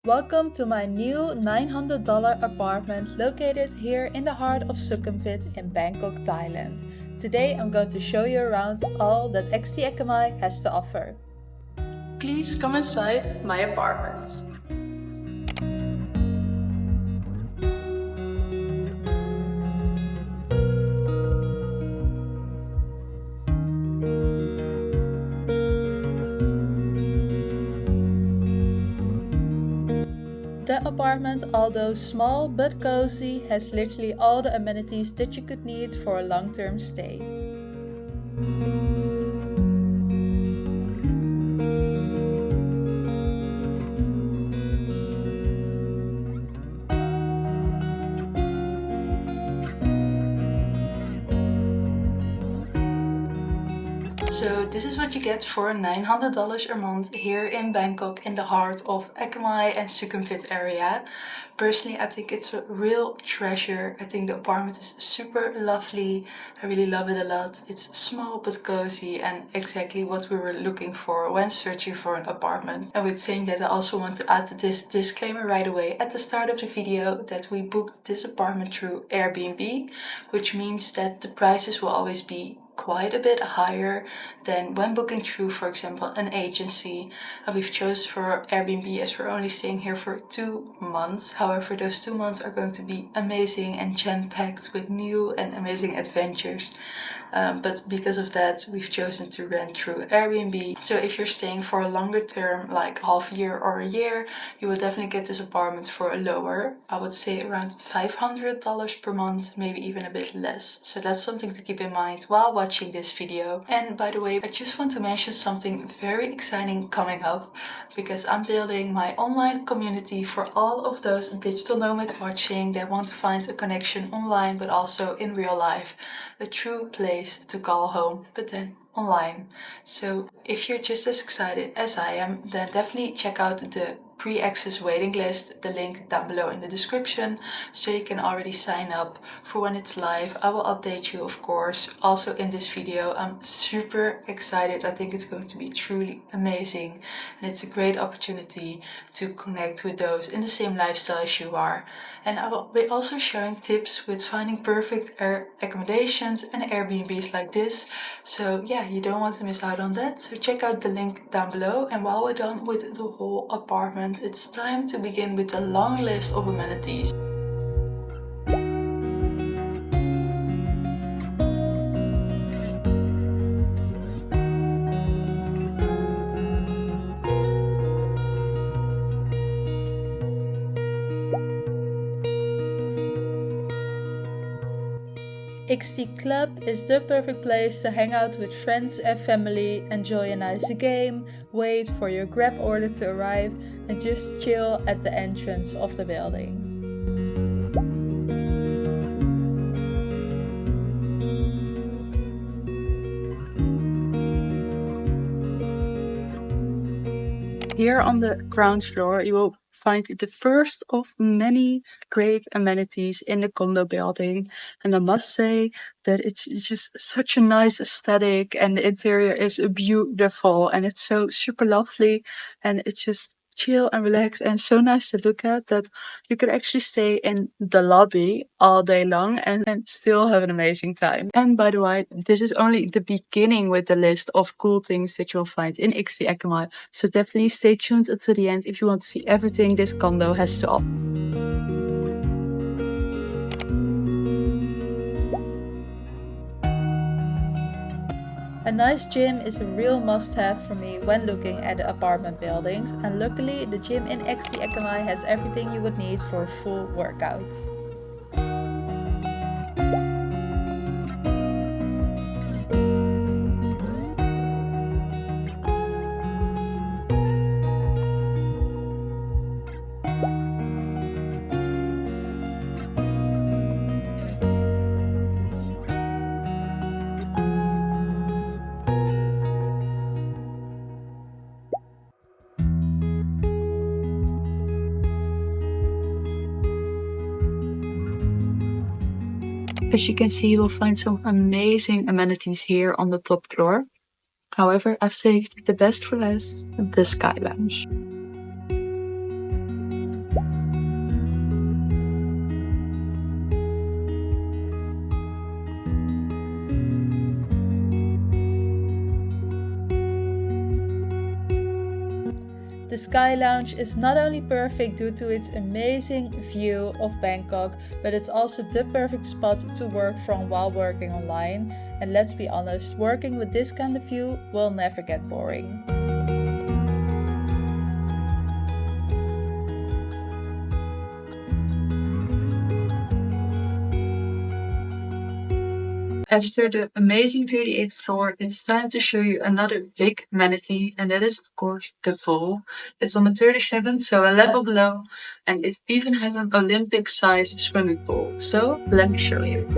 Welcome to my new $900 apartment located here in the heart of Sukhumvit in Bangkok, Thailand. Today I'm going to show you around all that XT Ekkamai has to offer. Please come inside my apartment. The apartment, although small but cozy, has literally all the amenities that you could need for a long-term stay. So this is what you get for $900 a month here in Bangkok in the heart of Ekkemai and Sukhumvit area. Personally, I think it's a real treasure. I think the apartment is super lovely. I really love it a lot. It's small but cozy and exactly what we were looking for when searching for an apartment. And with saying that, I also want to add this disclaimer right away at the start of the video that we booked this apartment through Airbnb, which means that the prices will always be quite a bit higher than when booking through, for example, an agency. And we've chosen for Airbnb as we're only staying here for 2 months. However, those 2 months are going to be amazing and jam-packed with new and amazing adventures. But because of that, we've chosen to rent through Airbnb. So if you're staying for a longer term, like half year or a year, you will definitely get this apartment for a lower, I would say around $500 per month, maybe even a bit less. So that's something to keep in mind while watching this video. And by the way, I just want to mention something very exciting coming up, because I'm building my online community for all of those digital nomads watching that want to find a connection online but also in real life, a true place to call home, but then online. So if you're just as excited as I am, then definitely check out the pre-access waiting list, the link down below in the description, so you can already sign up for when it's live. I will update you, of course, also in this video. I'm super excited. I think it's going to be truly amazing, and it's a great opportunity to connect with those in the same lifestyle as you are. And I will be also sharing tips with finding perfect accommodations and Airbnbs like this. So yeah, you don't want to miss out on that. So check out the link down below. And while we're done with the whole apartment, it's time to begin with the long list of amenities. XT Club is the perfect place to hang out with friends and family, enjoy a nice game, wait for your Grab order to arrive, and just chill at the entrance of the building. Here on the ground floor, you will find the first of many great amenities in the condo building. And I must say that it's just such a nice aesthetic, and the interior is beautiful, and it's so super lovely, and it's just chill and relaxed and so nice to look at that you could actually stay in the lobby all day long and still have an amazing time. And by the way, this is only the beginning with the list of cool things that you'll find in XT Ekkamai. So definitely stay tuned until the end if you want to see everything this condo has to offer. A nice gym is a real must-have for me when looking at the apartment buildings, and luckily the gym in XT Ekkamai has everything you would need for a full workout. As you can see, you will find some amazing amenities here on the top floor. However, I've saved the best for last, the Sky Lounge. The Sky Lounge is not only perfect due to its amazing view of Bangkok, but it's also the perfect spot to work from while working online. And let's be honest, working with this kind of view will never get boring. After the amazing 38th floor, it's time to show you another big amenity, and that is, of course, the pool. It's on the 37th, so a level below, and it even has an Olympic-sized swimming pool. So, let me show you.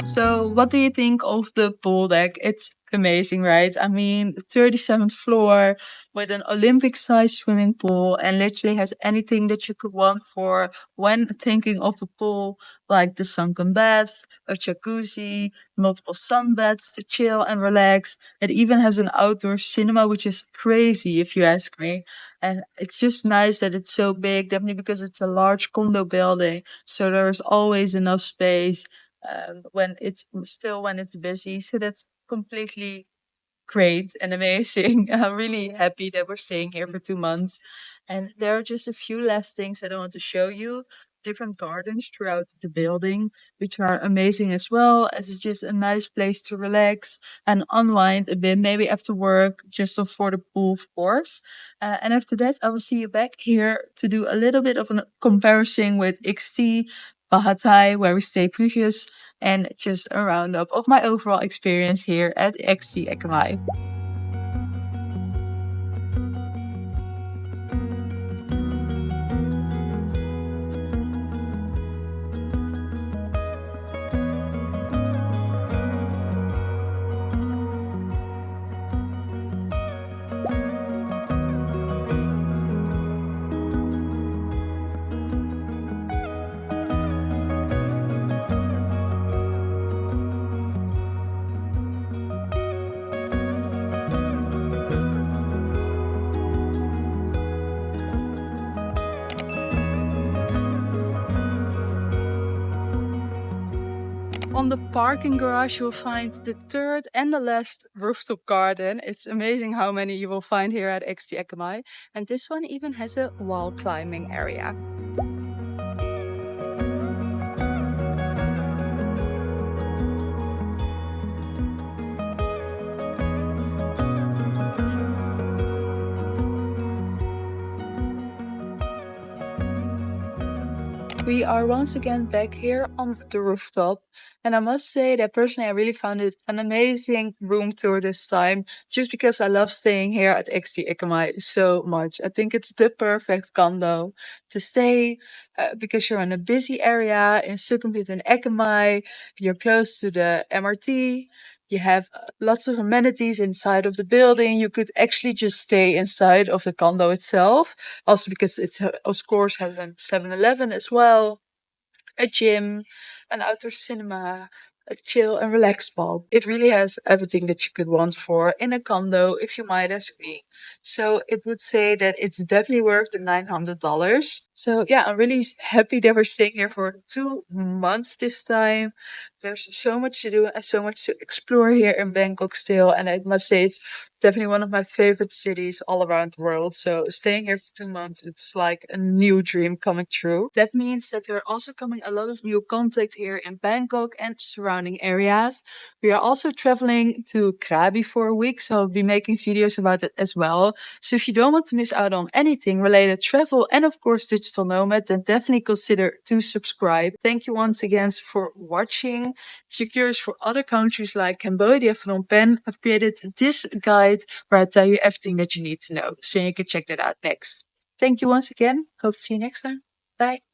So, what do you think of the pool deck? It's amazing, right? I mean, 37th floor with an Olympic sized swimming pool and literally has anything that you could want for when thinking of a pool, like the sunken baths, a jacuzzi, multiple sunbeds to chill and relax. It even has an outdoor cinema, which is crazy if you ask me. And it's just nice that it's so big, definitely because it's a large condo building. So there's always enough space when it's busy. So that's completely great and amazing. I'm really happy that we're staying here for 2 months. And there are just a few last things that I want to show you. Different gardens throughout the building, which are amazing as well, as it's just a nice place to relax and unwind a bit, maybe after work, just for the pool, of course. And after that, I will see you back here to do a little bit of a comparison with XT, Bahatai, where we stayed previous, and just a roundup of my overall experience here at XT Ekkamai. On the parking garage, you'll find the third and the last rooftop garden. It's amazing how many you will find here at XT Ekkamai. And this one even has a wall climbing area. We are once again back here on the rooftop, and I must say that personally I really found it an amazing room tour this time, just because I love staying here at XT Ekkamai so much. I think it's the perfect condo to stay because you're in a busy area in Sukhumvit and Ekkemai. You're close to the MRT. You have lots of amenities inside of the building. You could actually just stay inside of the condo itself. Also because it's of course has a 7-Eleven as well, a gym, an outdoor cinema, a chill and relax spot. It really has everything that you could want for in a condo, if you might ask me. So it would say that it's definitely worth the $900. So yeah, I'm really happy that we're staying here for 2 months this time. There's so much to do and so much to explore here in Bangkok still, and I must say it's definitely one of my favorite cities all around the world. So staying here for 2 months, it's like a new dream coming true. That means that there are also coming a lot of new content here in Bangkok and surrounding areas. We are also traveling to Krabi for a week, so I'll be making videos about it as well. So if you don't want to miss out on anything related travel and of course digital nomad, then definitely consider to subscribe. Thank you once again for watching. If you're curious for other countries like Cambodia, Phnom Penh, I've created this guide where I tell you everything that you need to know. So you can check that out next. Thank you once again. Hope to see you next time. Bye.